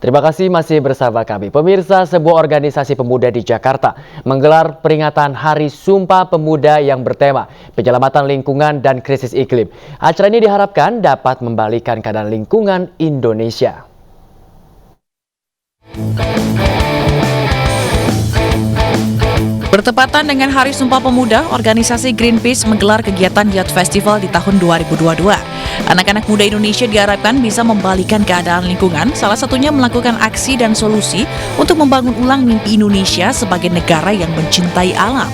Terima kasih masih bersama kami. Pemirsa, sebuah organisasi pemuda di Jakarta menggelar peringatan Hari Sumpah Pemuda yang bertema penyelamatan lingkungan dan krisis iklim. Acara ini diharapkan dapat membalikan keadaan lingkungan Indonesia. Bertepatan dengan Hari Sumpah Pemuda, organisasi Greenpeace menggelar kegiatan Youth Festival di tahun 2022. Anak-anak muda Indonesia diharapkan bisa membalikan keadaan lingkungan, salah satunya melakukan aksi dan solusi untuk membangun ulang mimpi Indonesia sebagai negara yang mencintai alam.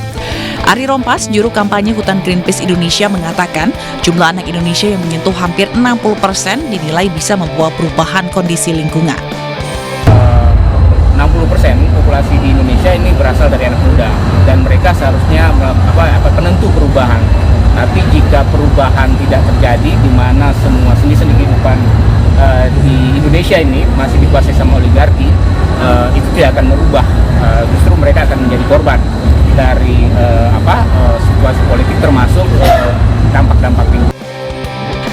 Ari Rompas, juru kampanye Hutan Greenpeace Indonesia, mengatakan jumlah anak Indonesia yang menyentuh hampir 60% dinilai bisa membawa perubahan kondisi lingkungan. 60% populasi di Indonesia ini berasal dari anak muda dan mereka seharusnya penentu perubahan. Tapi jika perubahan tidak terjadi, di mana semua sendi-sendi kehidupan di Indonesia ini masih dikuasai sama oligarki, itu tidak akan merubah. Justru mereka akan menjadi korban dari situasi politik, termasuk dampak-dampak lingkungan.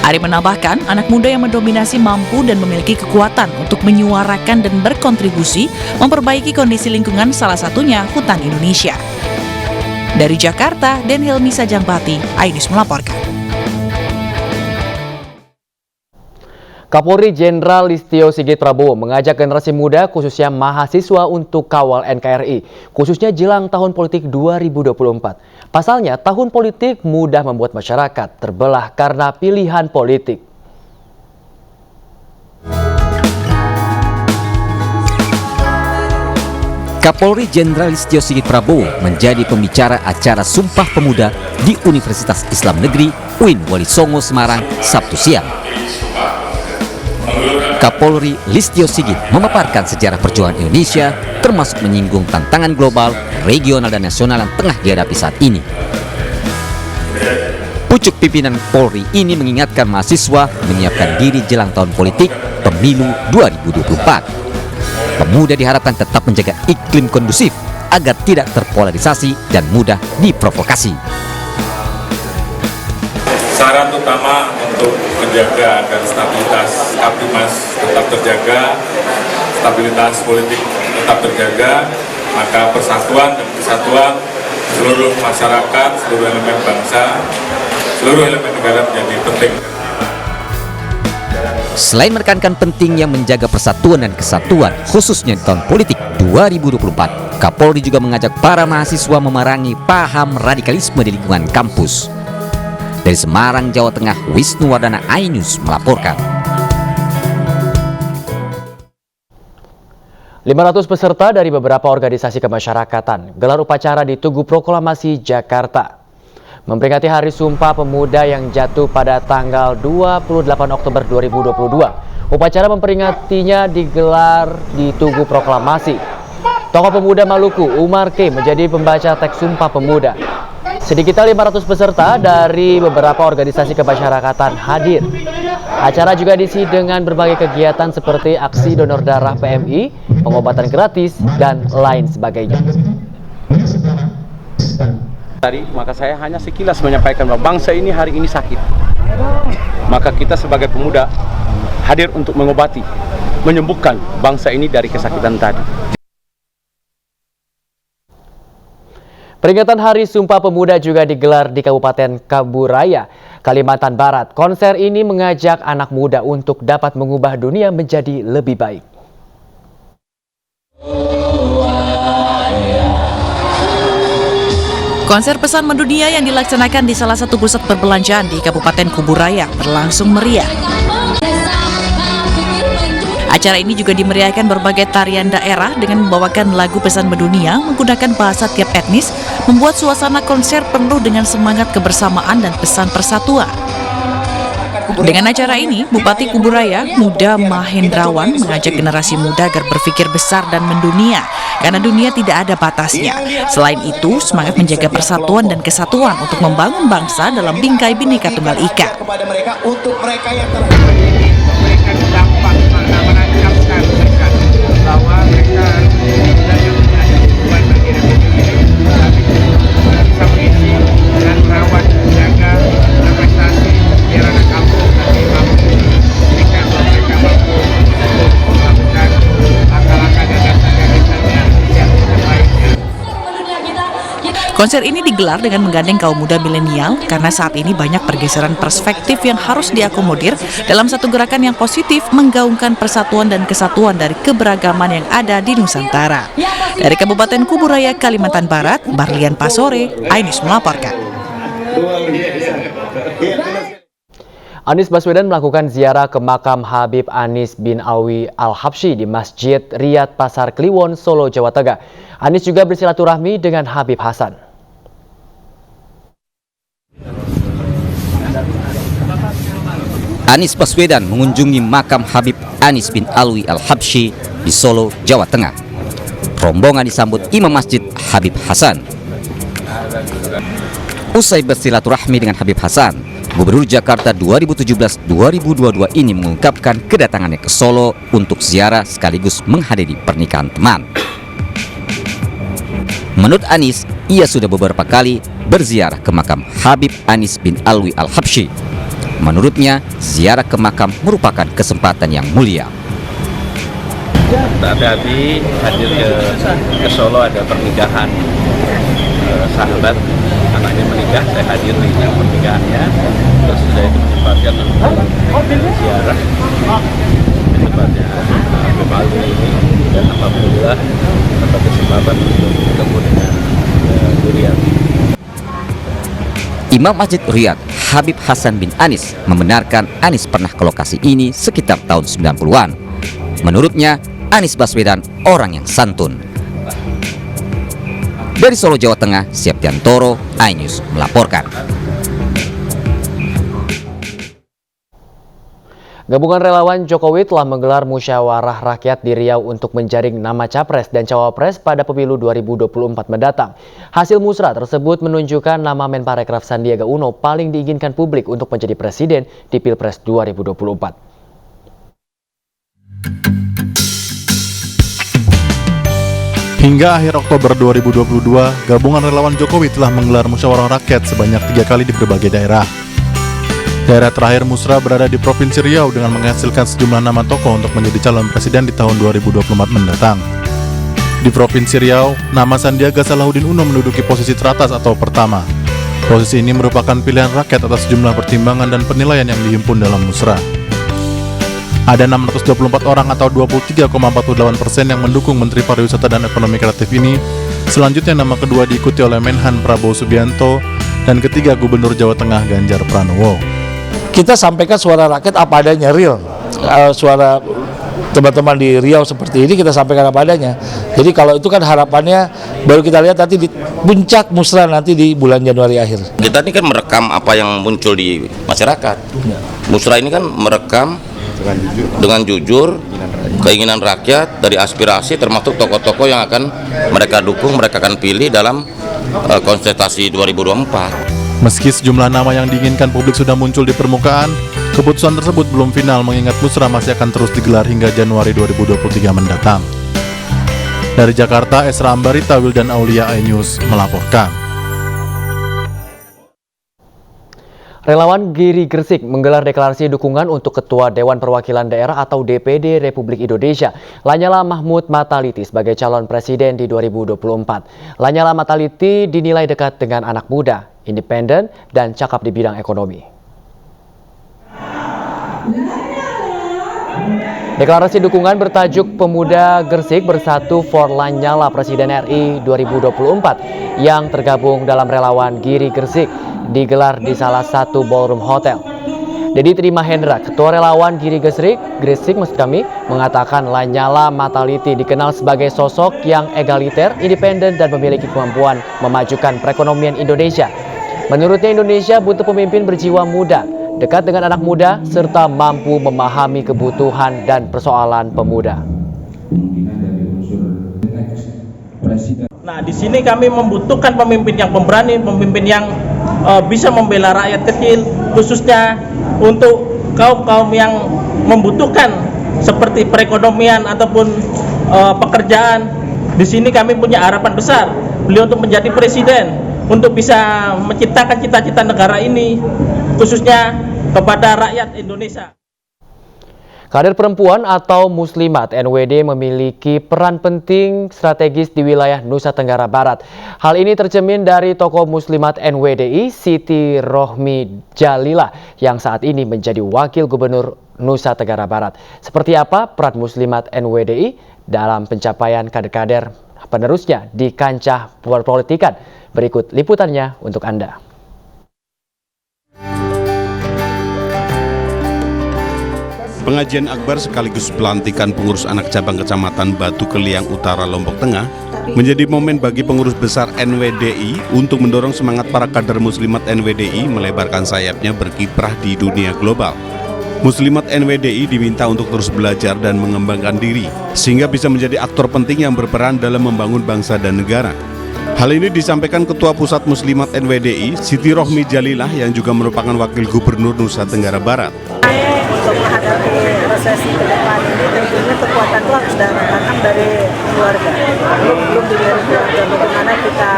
Ari menambahkan, anak muda yang mendominasi mampu dan memiliki kekuatan untuk menyuarakan dan berkontribusi memperbaiki kondisi lingkungan, salah satunya hutan Indonesia. Dari Jakarta, Den Hilmi Sajangbati, iNews melaporkan. Kapolri Jenderal Listio Sigit Prabowo mengajak generasi muda khususnya mahasiswa untuk kawal NKRI, khususnya jelang tahun politik 2024. Pasalnya, tahun politik mudah membuat masyarakat terbelah karena pilihan politik. Kapolri Jenderal Listio Sigit Prabowo menjadi pembicara acara Sumpah Pemuda di Universitas Islam Negeri UIN Wali Songo Semarang Sabtu siang. Kapolri Listio Sigit memaparkan sejarah perjuangan Indonesia, termasuk menyinggung tantangan global, regional dan nasional yang tengah dihadapi saat ini. Pucuk pimpinan Polri ini mengingatkan mahasiswa menyiapkan diri jelang tahun politik pemilu 2024. Pemuda diharapkan tetap menjaga iklim kondusif agar tidak terpolarisasi dan mudah diprovokasi. Saran utama untuk menjaga agar stabilitas Kaptimas tetap terjaga, stabilitas politik tetap terjaga, maka persatuan dan kesatuan seluruh masyarakat, seluruh elemen bangsa, seluruh elemen negara menjadi penting. Selain menekankan pentingnya menjaga persatuan dan kesatuan, khususnya di tahun politik 2024, Kapolri juga mengajak para mahasiswa memerangi paham radikalisme di lingkungan kampus. Dari Semarang, Jawa Tengah, Wisnu Wardana, iNews melaporkan. 500 peserta dari beberapa organisasi kemasyarakatan gelar upacara di Tugu Proklamasi, Jakarta. Memperingati Hari Sumpah Pemuda yang jatuh pada tanggal 28 Oktober 2022. Upacara memperingatinya digelar di Tugu Proklamasi. Tokoh pemuda Maluku, Umar K, menjadi pembaca teks Sumpah Pemuda. Sedikitnya 500 peserta dari beberapa organisasi kemasyarakatan hadir. Acara juga diisi dengan berbagai kegiatan seperti aksi donor darah PMI, pengobatan gratis, dan lain sebagainya. Maka saya hanya sekilas menyampaikan bahwa bangsa ini hari ini sakit. Maka kita sebagai pemuda hadir untuk mengobati, menyembuhkan bangsa ini dari kesakitan tadi. Peringatan Hari Sumpah Pemuda juga digelar di Kabupaten Kaburaya, Kalimantan Barat. Konser ini mengajak anak muda untuk dapat mengubah dunia menjadi lebih baik. Konser pesan mendunia yang dilaksanakan di salah satu pusat perbelanjaan di Kabupaten Kuburaya berlangsung meriah. Acara ini juga dimeriahkan berbagai tarian daerah dengan membawakan lagu pesan mendunia menggunakan bahasa tiap etnis, membuat suasana konser penuh dengan semangat kebersamaan dan pesan persatuan. Dengan acara ini, Bupati Kuburaya, Muda Mahendrawan, mengajak generasi muda agar berpikir besar dan mendunia, karena dunia tidak ada batasnya. Selain itu, semangat menjaga persatuan dan kesatuan untuk membangun bangsa dalam bingkai Bhinneka Tunggal Ika. Kepada mereka, untuk mereka yang memberikan dampak menancapkan mereka bahwa mereka dan yang punya hubungan bagi republik ini bisa mengisi dan merawat, menjaga prestasi biar anak kampung nanti mampu memberikan bahwa mereka mampu melakukan Konser ini digelar dengan menggandeng kaum muda milenial karena saat ini banyak pergeseran perspektif yang harus diakomodir dalam satu gerakan yang positif menggaungkan persatuan dan kesatuan dari keberagaman yang ada di Nusantara. Dari Kabupaten Kuburaya, Kalimantan Barat, Barlian Pasore, iNews melaporkan. Anies Baswedan melakukan ziarah ke makam Habib Anis bin Alwi Al-Habsyi di Masjid Riyad Pasar Kliwon, Solo, Jawa Tengah. Anies juga bersilaturahmi dengan Habib Hasan. Anies Baswedan mengunjungi makam Habib Anis bin Alwi Al-Habsyi di Solo, Jawa Tengah. Rombongan disambut Imam Masjid Habib Hasan. Usai bersilaturahmi dengan Habib Hasan, Gubernur Jakarta 2017-2022 ini mengungkapkan kedatangannya ke Solo untuk ziarah sekaligus menghadiri pernikahan teman. Menurut Anies, ia sudah beberapa kali berziarah ke makam Habib Anis bin Alwi Al-Habsyi. Menurutnya, ziarah ke makam merupakan kesempatan yang mulia. Tadi hadir ke Solo, ada pernikahan sahabat, anaknya menikah, saya hadir di pernikahannya. Terus sudah itu menyempatkan untuk ziarah di tempatnya Habib Alwi ini, dan alhamdulillah dapat kesempatan untuk bertemu dengan beliau. Imam Masjid Riyad Habib Hasan bin Anis membenarkan Anies pernah ke lokasi ini sekitar tahun 90-an. Menurutnya, Anies Baswedan orang yang santun. Dari Solo, Jawa Tengah, Septiantoro, iNews melaporkan. Gabungan relawan Jokowi telah menggelar musyawarah rakyat di Riau untuk menjaring nama capres dan cawapres pada pemilu 2024 mendatang. Hasil musrah tersebut menunjukkan nama Menparekraf Sandiaga Uno paling diinginkan publik untuk menjadi presiden di Pilpres 2024. Hingga akhir Oktober 2022, gabungan relawan Jokowi telah menggelar musyawarah rakyat sebanyak 3 kali di berbagai daerah. Daerah terakhir musrah berada di Provinsi Riau dengan menghasilkan sejumlah nama tokoh untuk menjadi calon presiden di tahun 2024 mendatang. Di Provinsi Riau, nama Sandiaga Salahuddin Uno menduduki posisi teratas atau pertama. Posisi ini merupakan pilihan rakyat atas jumlah pertimbangan dan penilaian yang dihimpun dalam musrah. Ada 624 orang atau 23,48% yang mendukung Menteri Pariwisata dan Ekonomi Kreatif ini. Selanjutnya nama kedua diikuti oleh Menhan Prabowo Subianto dan ketiga Gubernur Jawa Tengah Ganjar Pranowo. Kita sampaikan suara rakyat apa adanya, real. Suara teman-teman di Riau seperti ini kita sampaikan apa adanya. Jadi kalau itu kan harapannya baru kita lihat nanti di puncak musrah nanti di bulan Januari akhir. Kita ini kan merekam apa yang muncul di masyarakat. Musrah ini kan merekam dengan jujur keinginan rakyat dari aspirasi, termasuk tokoh-tokoh yang akan mereka dukung, mereka akan pilih dalam kontestasi 2024. Meski sejumlah nama yang diinginkan publik sudah muncul di permukaan, keputusan tersebut belum final mengingat musrah masih akan terus digelar hingga Januari 2023 mendatang. Dari Jakarta, Esra Ambarita, Wildan Aulia, iNews melaporkan. Relawan Giri Gresik menggelar deklarasi dukungan untuk Ketua Dewan Perwakilan Daerah atau DPD Republik Indonesia, Lanyala Mahmud Mataliti sebagai calon presiden di 2024. Lanyala Mataliti dinilai dekat dengan anak muda, independen, dan cakap di bidang ekonomi. Deklarasi dukungan bertajuk Pemuda Gresik Bersatu for Lanyala Presiden RI 2024 yang tergabung dalam relawan Giri Gresik digelar di salah satu ballroom hotel. Dedi Trimahendra, Ketua Relawan Giri Gresik mengatakan Lanyala Mataliti dikenal sebagai sosok yang egaliter, independen, dan memiliki kemampuan memajukan perekonomian Indonesia. Menurutnya Indonesia butuh pemimpin berjiwa muda, dekat dengan anak muda, serta mampu memahami kebutuhan dan persoalan pemuda. Nah, di sini kami membutuhkan pemimpin yang pemberani, pemimpin yang bisa membela rakyat kecil, khususnya untuk kaum-kaum yang membutuhkan seperti perekonomian ataupun pekerjaan. Di sini kami punya harapan besar beliau untuk menjadi presiden, untuk bisa menciptakan cita-cita negara ini, khususnya kepada rakyat Indonesia. Kader perempuan atau muslimat NWD memiliki peran penting strategis di wilayah Nusa Tenggara Barat. Hal ini tercermin dari tokoh muslimat NWDI Siti Rohmi Jalilah yang saat ini menjadi wakil gubernur Nusa Tenggara Barat. Seperti apa peran muslimat NWDI dalam pencapaian kader-kader penerusnya di kancah perpolitikan? Berikut liputannya untuk Anda. Pengajian akbar sekaligus pelantikan pengurus anak cabang Kecamatan Batu Keliang Utara, Lombok Tengah menjadi momen bagi pengurus besar NWDI untuk mendorong semangat para kader muslimat NWDI melebarkan sayapnya berkiprah di dunia global. Muslimat NWDI diminta untuk terus belajar dan mengembangkan diri sehingga bisa menjadi aktor penting yang berperan dalam membangun bangsa dan negara. Hal ini disampaikan Ketua Pusat Muslimat NWDI Siti Rohmi Jalilah yang juga merupakan Wakil Gubernur Nusa Tenggara Barat. Untuk menghadapi resesi ke depan ini tentunya kekuatan itu harus datang dari keluarga. Belum dari keluarga, bagaimana kita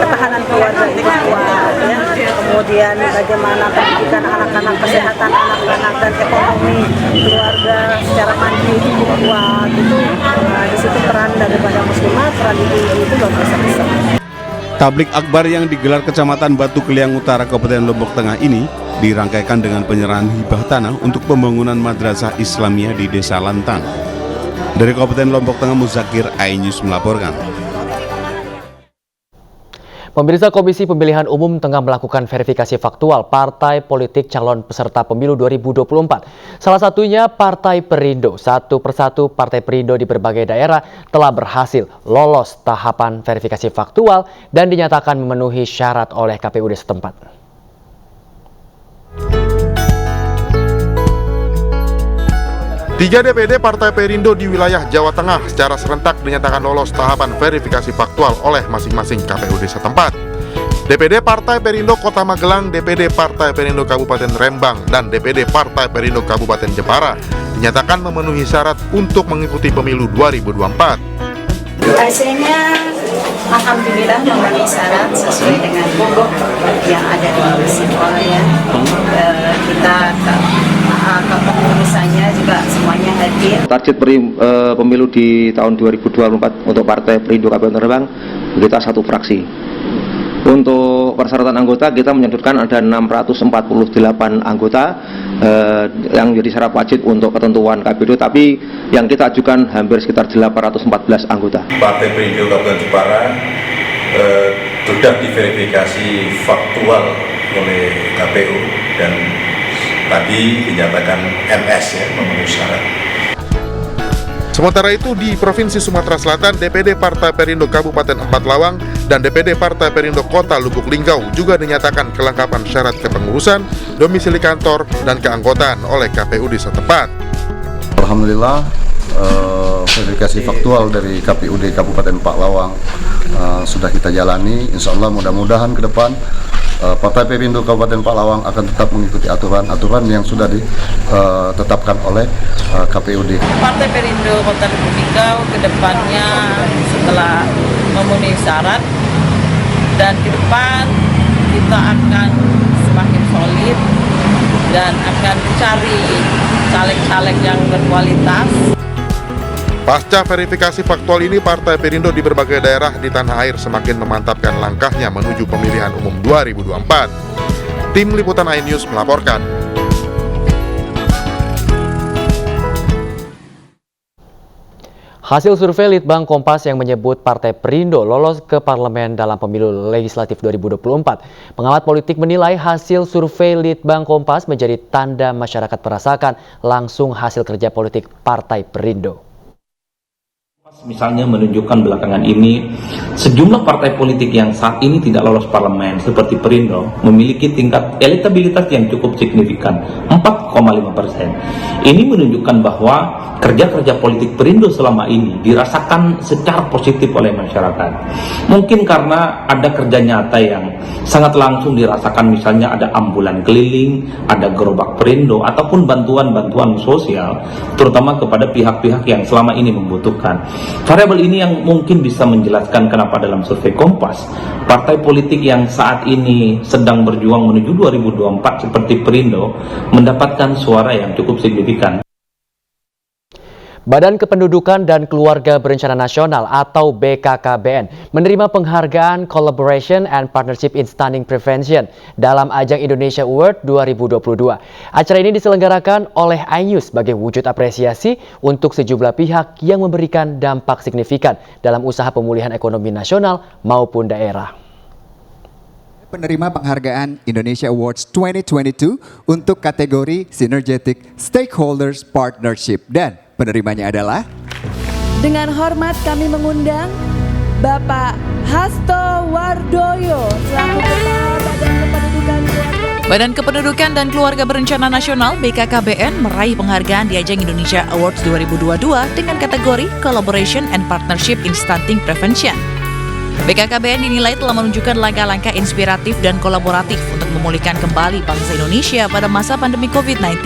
ketahanan keluarga itu kuat, ya. Kemudian bagaimana pendidikan anak-anak, kesehatan anak-anak dan ekonomi keluarga secara mandiri itu kuat. Itu di situ peran daripada muslimat, peran ibu-ibu itu luar biasa besar. Tablik akbar yang digelar Kecamatan Batu Keliang Utara Kabupaten Lombok Tengah ini dirangkaikan dengan penyerahan hibah tanah untuk pembangunan madrasah Islamiyah di Desa Lantang. Dari Kabupaten Lombok Tengah, Muzakir, iNews melaporkan. Pemirsa, Komisi Pemilihan Umum tengah melakukan verifikasi faktual partai politik calon peserta pemilu 2024. Salah satunya Partai Perindo. Satu persatu Partai Perindo di berbagai daerah telah berhasil lolos tahapan verifikasi faktual dan dinyatakan memenuhi syarat oleh KPUD setempat. Tiga DPD Partai Perindo di wilayah Jawa Tengah secara serentak dinyatakan lolos tahapan verifikasi faktual oleh masing-masing KPUD setempat. DPD Partai Perindo Kota Magelang, DPD Partai Perindo Kabupaten Rembang, dan DPD Partai Perindo Kabupaten Jepara dinyatakan memenuhi syarat untuk mengikuti pemilu 2024. Hasilnya alhamdulillah memenuhi syarat sesuai dengan yang ada di masing-masing. Kita kepengurusannya juga semuanya hadir. Target pemilu di tahun 2024 untuk Partai Perindo Kabupaten Rembang kita satu fraksi. Untuk persyaratan anggota kita menyebutkan ada 648 anggota yang menjadi syarat wajib untuk ketentuan KPUD, tapi yang kita ajukan hampir sekitar 814 anggota. Partai Perindo Kabupaten Jepara sudah diverifikasi faktual oleh KPU dan tadi dinyatakan MS ya, memenuhi syarat. Sementara itu di Provinsi Sumatera Selatan, DPD Partai Perindo Kabupaten Empat Lawang dan DPD Partai Perindo Kota Lubuk Linggau juga dinyatakan kelengkapan syarat kepengurusan, domisili kantor, dan keanggotaan oleh KPUD setempat. Alhamdulillah, verifikasi faktual dari KPUD Kabupaten Empat Lawang sudah kita jalani. Insya Allah mudah-mudahan ke depan Partai Perindo Kabupaten Empat Lawang akan tetap mengikuti aturan-aturan yang sudah ditetapkan oleh KPUD. Partai Perindo Kota Lubuk Linggau ke depannya setelah memenuhi syarat dan ke depan kita akan semakin solid dan akan mencari caleg-caleg yang berkualitas. Pasca verifikasi faktual ini, Partai Perindo di berbagai daerah di tanah air semakin memantapkan langkahnya menuju pemilihan umum 2024. Tim Liputan iNews melaporkan. Hasil survei Litbang Kompas yang menyebut Partai Perindo lolos ke parlemen dalam pemilu legislatif 2024. Pengamat politik menilai hasil survei Litbang Kompas menjadi tanda masyarakat merasakan langsung hasil kerja politik Partai Perindo. Misalnya menunjukkan belakangan ini sejumlah partai politik yang saat ini tidak lolos parlemen seperti Perindo memiliki tingkat elektabilitas yang cukup signifikan 4,5%. Ini menunjukkan bahwa kerja-kerja politik Perindo selama ini dirasakan secara positif oleh masyarakat. Mungkin karena ada kerja nyata yang sangat langsung dirasakan, misalnya ada ambulan keliling, ada gerobak Perindo ataupun bantuan-bantuan sosial terutama kepada pihak-pihak yang selama ini membutuhkan. Variabel ini yang mungkin bisa menjelaskan kenapa dalam survei Kompas, partai politik yang saat ini sedang berjuang menuju 2024 seperti Perindo mendapatkan suara yang cukup signifikan. Badan Kependudukan dan Keluarga Berencana Nasional atau BKKBN menerima penghargaan Collaboration and Partnership in Stunting Prevention dalam ajang Indonesia Award 2022. Acara ini diselenggarakan oleh iNews sebagai wujud apresiasi untuk sejumlah pihak yang memberikan dampak signifikan dalam usaha pemulihan ekonomi nasional maupun daerah. Penerima penghargaan Indonesia Awards 2022 untuk kategori Synergetic Stakeholders Partnership dan penerimanya adalah dengan hormat kami mengundang Bapak Hasto Wardoyo selaku Kepala Badan Kependudukan dan Keluarga Berencana Nasional BKKBN meraih penghargaan di ajang Indonesia Awards 2022 dengan kategori Collaboration and Partnership in Stunting Prevention. BKKBN dinilai telah menunjukkan langkah-langkah inspiratif dan kolaboratif untuk memulihkan kembali bangsa Indonesia pada masa pandemi COVID-19.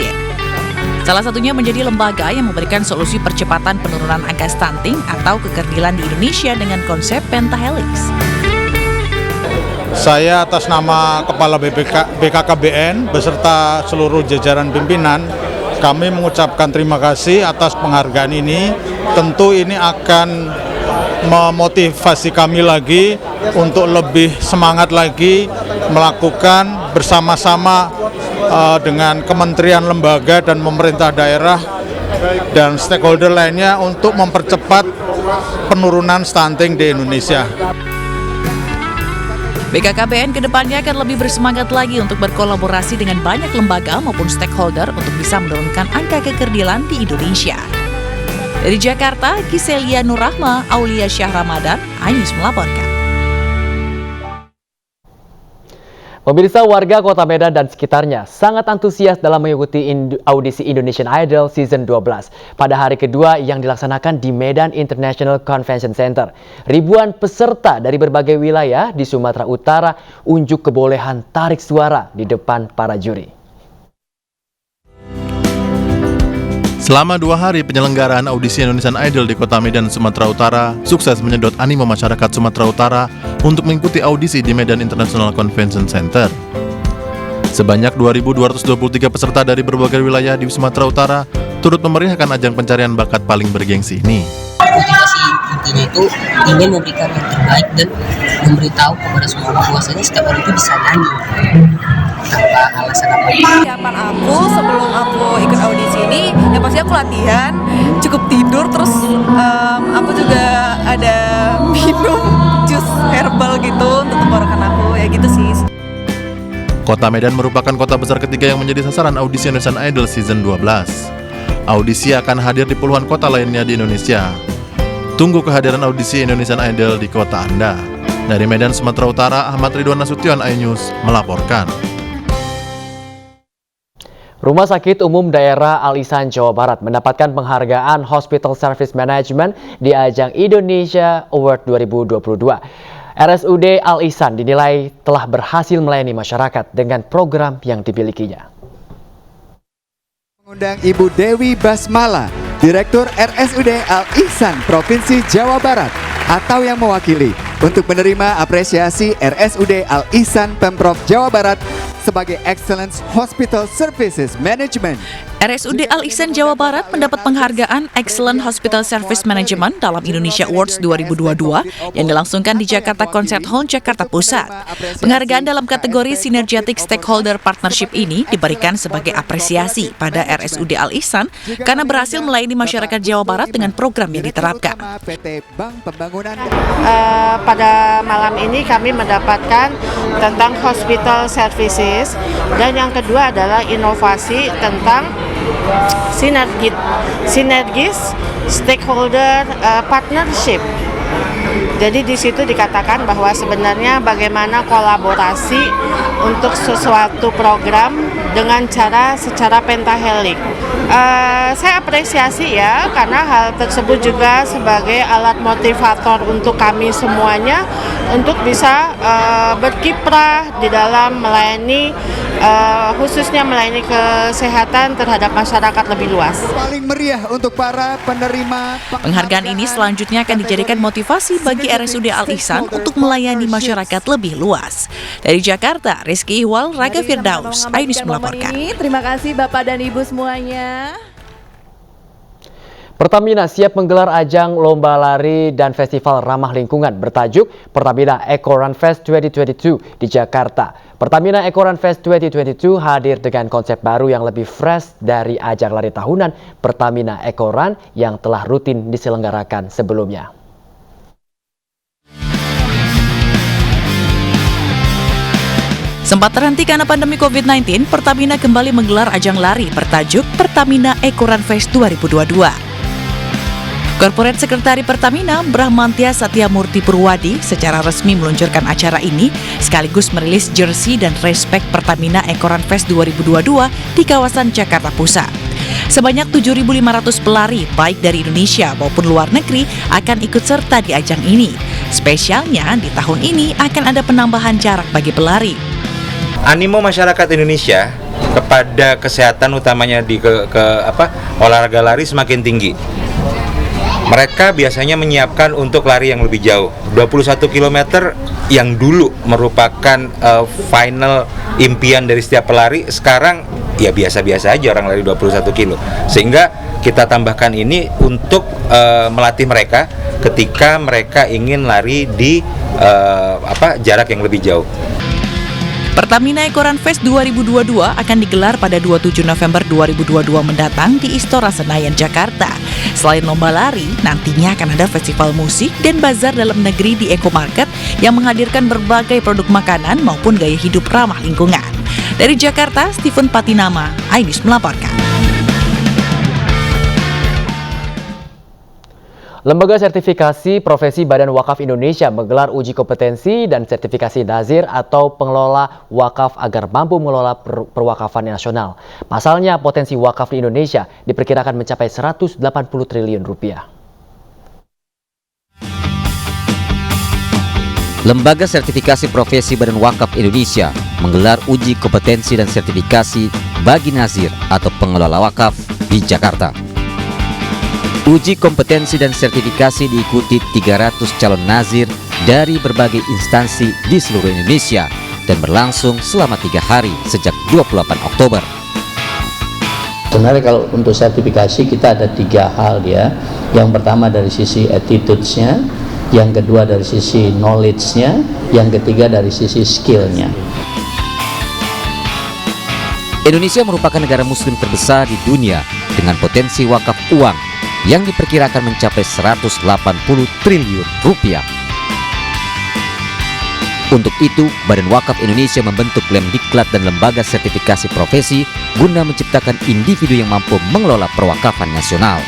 Salah satunya menjadi lembaga yang memberikan solusi percepatan penurunan angka stunting atau kekerdilan di Indonesia dengan konsep pentahelix. Saya atas nama Kepala BKKBN beserta seluruh jajaran pimpinan, kami mengucapkan terima kasih atas penghargaan ini. Tentu ini akan memotivasi kami lagi untuk lebih semangat lagi melakukan bersama-sama dengan kementerian, lembaga, dan pemerintah daerah dan stakeholder lainnya untuk mempercepat penurunan stunting di Indonesia. BKKBN kedepannya akan lebih bersemangat lagi untuk berkolaborasi dengan banyak lembaga maupun stakeholder untuk bisa menurunkan angka kekerdilan di Indonesia. Dari Jakarta, Giselia Nurrahma, Aulia Syah Ramadan, iNews melaporkan. Pemirsa, warga Kota Medan dan sekitarnya sangat antusias dalam mengikuti audisi Indonesian Idol Season 12 pada hari kedua yang dilaksanakan di Medan International Convention Center. Ribuan peserta dari berbagai wilayah di Sumatera Utara unjuk kebolehan tarik suara di depan para juri. Selama 2 hari penyelenggaraan audisi Indonesian Idol di Kota Medan, Sumatera Utara sukses menyedot animo masyarakat Sumatera Utara untuk mengikuti audisi di Medan International Convention Center. Sebanyak 2.223 peserta dari berbagai wilayah di Sumatera Utara turut memeriahkan ajang pencarian bakat paling bergengsi ini. Motivasi intinya itu ingin memberikan yang terbaik dan memberitahu kepada semua bahwasanya setiap orang itu bisa nyanyi tanpa alasan apa. Persiapan aku sebelum aku ikut audisi ini, ya pasti aku latihan, cukup tidur, terus aku juga ada minum jus herbal gitu untuk tenggorokan aku, ya gitu sih. Kota Medan merupakan kota besar ketiga yang menjadi sasaran audisi Indonesian Idol Season 12. Audisi akan hadir di puluhan kota lainnya di Indonesia. Tunggu kehadiran audisi Indonesian Idol di kota Anda. Dari Medan, Sumatera Utara, Ahmad Ridwan Nasution, iNews melaporkan. Rumah Sakit Umum Daerah Al-Ihsan, Jawa Barat mendapatkan penghargaan Hospital Service Management di ajang Indonesia Award 2022. RSUD Al-Ihsan dinilai telah berhasil melayani masyarakat dengan program yang dimilikinya. Mengundang Ibu Dewi Basmala, Direktur RSUD Al-Ihsan Provinsi Jawa Barat atau yang mewakili untuk menerima apresiasi RSUD Al-Ihsan Pemprov Jawa Barat sebagai Excellence Hospital Services Management. RSUD Al-Ihsan Jawa Barat mendapat penghargaan Excellent Hospital Service Management dalam Indonesia Awards 2022 yang dilangsungkan di Jakarta Concert Hall, Jakarta Pusat. Penghargaan dalam kategori Synergetic Stakeholder Partnership ini diberikan sebagai apresiasi pada RSUD Al-Ihsan karena berhasil melayani masyarakat Jawa Barat dengan program yang diterapkan. Pada malam ini kami mendapatkan tentang hospital services dan yang kedua adalah inovasi tentang sinergis stakeholder partnership. Jadi di situ dikatakan bahwa sebenarnya bagaimana kolaborasi untuk sesuatu program dengan cara secara pentahelix. Saya apresiasi ya karena hal tersebut juga sebagai alat motivator untuk kami semuanya untuk bisa berkiprah di dalam melayani khususnya melayani kesehatan terhadap masyarakat lebih luas. Paling meriah untuk para penerima penghargaan ini selanjutnya akan dijadikan motivasi bagi RSUD Al-Ihsan untuk melayani masyarakat lebih luas. Dari Jakarta, Rizky Ihwal, Raga Firdaus, iNews melaporkan. Terima kasih Bapak dan Ibu semuanya. Pertamina siap menggelar ajang lomba lari dan festival ramah lingkungan bertajuk Pertamina Eco Run Fest 2022 di Jakarta. Pertamina Eco Run Fest 2022 hadir dengan konsep baru yang lebih fresh dari ajang lari tahunan Pertamina Eco Run yang telah rutin diselenggarakan sebelumnya. Sempat terhenti karena pandemi COVID-19, Pertamina kembali menggelar ajang lari bertajuk Pertamina Eco Run Fest 2022. Korporat Sekretari Pertamina, Brahmantia Satyamurti Purwadi, secara resmi meluncurkan acara ini sekaligus merilis jersey dan respek Pertamina Eco Run Fest 2022 di kawasan Jakarta Pusat. Sebanyak 7.500 pelari, baik dari Indonesia maupun luar negeri, akan ikut serta di ajang ini. Spesialnya, di tahun ini akan ada penambahan jarak bagi pelari. Animo masyarakat Indonesia kepada kesehatan utamanya di olahraga lari semakin tinggi. Mereka biasanya menyiapkan untuk lari yang lebih jauh. 21 km yang dulu merupakan final impian dari setiap pelari, sekarang ya biasa-biasa aja orang lari 21 km. Sehingga kita tambahkan ini untuk melatih mereka ketika mereka ingin lari di jarak yang lebih jauh. Pertamina Eco Run Fest 2022 akan digelar pada 27 November 2022 mendatang di Istora Senayan, Jakarta. Selain lomba lari, nantinya akan ada festival musik dan bazar dalam negeri di Eco Market yang menghadirkan berbagai produk makanan maupun gaya hidup ramah lingkungan. Dari Jakarta, Stephen Patinama, iNews melaporkan. Lembaga Sertifikasi Profesi Badan Wakaf Indonesia menggelar uji kompetensi dan sertifikasi nazir atau pengelola wakaf agar mampu mengelola perwakafan nasional. Pasalnya, potensi wakaf di Indonesia diperkirakan mencapai 180 triliun rupiah. Lembaga Sertifikasi Profesi Badan Wakaf Indonesia menggelar uji kompetensi dan sertifikasi bagi nazir atau pengelola wakaf di Jakarta. Uji kompetensi dan sertifikasi diikuti 300 calon nazir dari berbagai instansi di seluruh Indonesia dan berlangsung selama 3 hari sejak 28 Oktober. Sebenarnya kalau untuk sertifikasi kita ada 3 hal ya. Yang pertama dari sisi attitudes-nya, yang kedua dari sisi knowledge-nya, yang ketiga dari sisi skill-nya. Indonesia merupakan negara muslim terbesar di dunia dengan potensi wakaf uang yang diperkirakan mencapai 180 triliun rupiah. Untuk itu, Badan Wakaf Indonesia membentuk Lemdiklat dan lembaga sertifikasi profesi guna menciptakan individu yang mampu mengelola perwakafan nasional.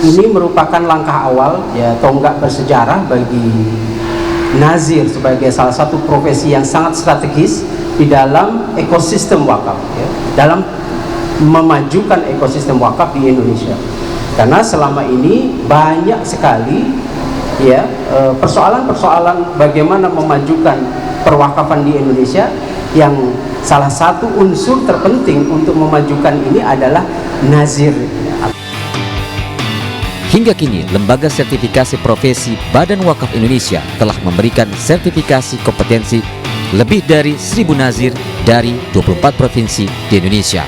Ini merupakan langkah awal, ya, tonggak bersejarah bagi nazir sebagai salah satu profesi yang sangat strategis di dalam ekosistem wakaf, ya, dalam memajukan ekosistem wakaf di Indonesia. Karena selama ini banyak sekali ya persoalan-persoalan bagaimana memajukan perwakafan di Indonesia, yang salah satu unsur terpenting untuk memajukan ini adalah nazir. Hingga kini, Lembaga Sertifikasi Profesi Badan Wakaf Indonesia telah memberikan sertifikasi kompetensi lebih dari 1.000 nazir dari 24 provinsi di Indonesia.